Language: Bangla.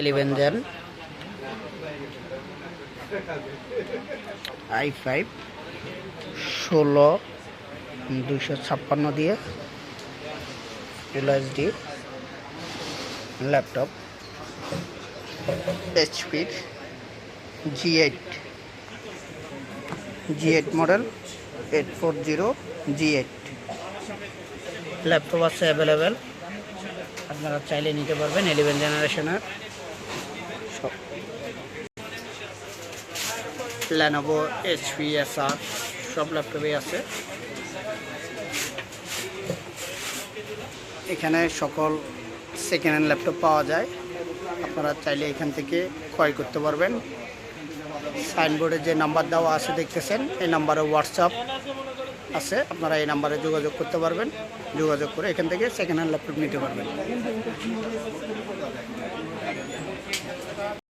11 জেন i5 16 256 দিয়ে ফুল এইচডি ল্যাপটপ এইচপির G8 মডেল 840 G8 ল্যাপটপ আছে অ্যাভেলেবেল, আপনারা চাইলে নিতে পারবেন। 11 জেনারেশনের Lenovo HP SR সব ল্যাপটপে আছে। এখানে সকল সেকেন্ড হ্যান্ড ল্যাপটপ পাওয়া যায়, আপনারা চাইলে এখান থেকে ক্রয় করতে পারবেন। সাইনবোর্ডে যে নাম্বার দেওয়া আছে দেখতেছেন, এই নাম্বারে হোয়াটসঅ্যাপ আছে, আপনারা এই নাম্বারে যোগাযোগ করতে পারবেন। যোগাযোগ করে এখান থেকে সেকেন্ড হ্যান্ড ল্যাপটপ নিতে পারবেন।